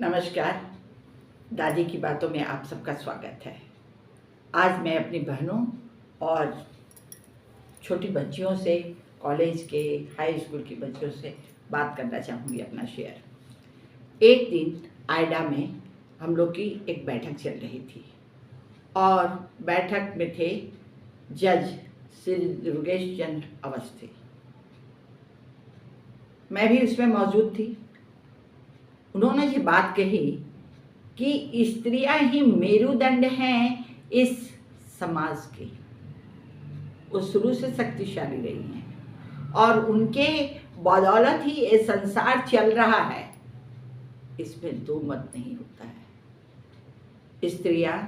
नमस्कार। दादी की बातों में आप सबका स्वागत है। आज मैं अपनी बहनों और छोटी बच्चियों से, कॉलेज के, हाई स्कूल की बच्चियों से बात करना चाहूँगी अपना शेयर। एक दिन आयडा में हम लोग की एक बैठक चल रही थी और बैठक में थे जज श्री दुर्गेश चंद्र अवस्थी। मैं भी उसमें मौजूद थी। उन्होंने ये बात कही कि स्त्रियां ही मेरुदंड हैं इस समाज की। वो शुरू से शक्तिशाली रही हैं और उनके बदौलत ही ये संसार चल रहा है, इसमें दो मत नहीं होता है। स्त्रियां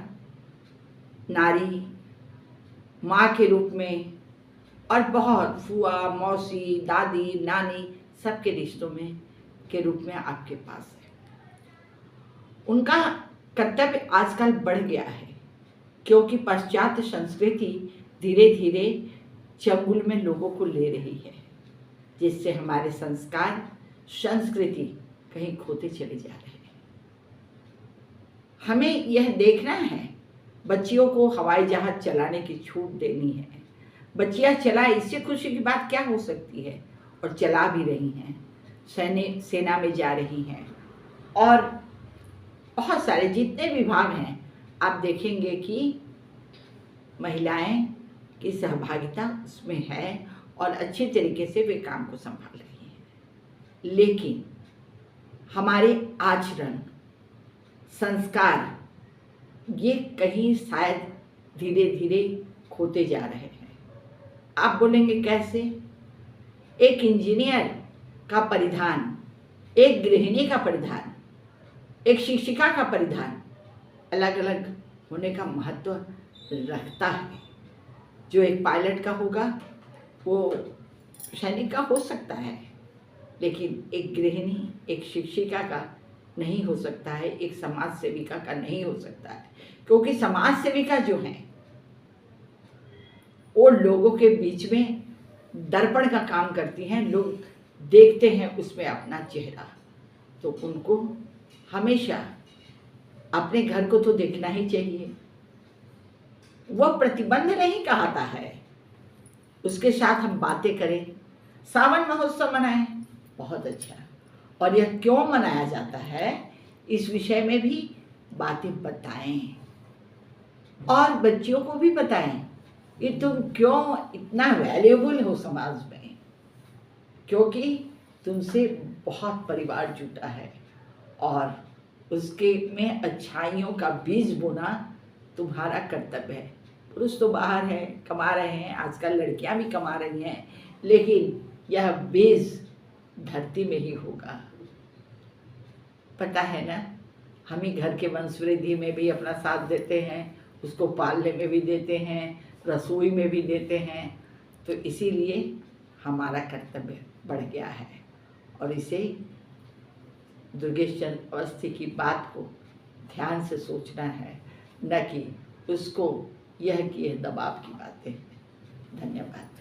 नारी, माँ के रूप में और बहुत फुआ, मौसी, दादी, नानी सबके रिश्तों में के रूप में आपके पास है। उनका कर्तव्य आजकल बढ़ गया है क्योंकि पाश्चात्य संस्कृति धीरे धीरे चंगुल में लोगों को ले रही है, जिससे हमारे संस्कार, संस्कृति कहीं खोते चले जा रहे हैं। हमें यह देखना है, बच्चियों को हवाई जहाज चलाने की छूट देनी है। बच्चियां चलाए, इससे खुशी की बात क्या हो सकती है, और चला भी रही हैं। सेना में जा रही हैं और बहुत सारे जितने विभाग हैं आप देखेंगे कि महिलाएं की सहभागिता उसमें है और अच्छे तरीके से वे काम को संभाल रही हैं। लेकिन हमारे आचरण, संस्कार ये कहीं शायद धीरे धीरे खोते जा रहे हैं। आप बोलेंगे कैसे? एक इंजीनियर का परिधान, एक गृहिणी का परिधान, एक शिक्षिका का परिधान अलग अलग होने का महत्व रखता है। जो एक पायलट का होगा वो सैनिक का हो सकता है, लेकिन एक गृहिणी, एक शिक्षिका का नहीं हो सकता है, एक समाज सेविका का नहीं हो सकता है। क्योंकि समाज सेविका जो हैं वो लोगों के बीच में दर्पण का काम करती हैं। लोग देखते हैं उसमें अपना चेहरा, तो उनको हमेशा अपने घर को तो देखना ही चाहिए। वह प्रतिबंध नहीं कहता है, उसके साथ हम बातें करें, सावन महोत्सव मनाएं, बहुत अच्छा। और यह क्यों मनाया जाता है इस विषय में भी बातें बताएं और बच्चियों को भी बताएं कि तुम क्यों इतना वैल्यूएबल हो समाज में, क्योंकि तुमसे बहुत परिवार जुटा है और उसके में अच्छाइयों का बीज बोना तुम्हारा कर्तव्य है। पुरुष तो बाहर है, कमा रहे हैं, आजकल लड़कियां भी कमा रही हैं, लेकिन यह बीज धरती में ही होगा। पता है ना, हम ही घर के वंश वृद्धि में भी अपना साथ देते हैं, उसको पालने में भी देते हैं, रसोई में भी देते हैं। तो इसीलिए हमारा कर्तव्य बढ़ गया है और इसे दुर्गेश चंद्र अवस्थी की बात को ध्यान से सोचना है, न कि उसको यह कि यह दबाव की बातें। धन्यवाद।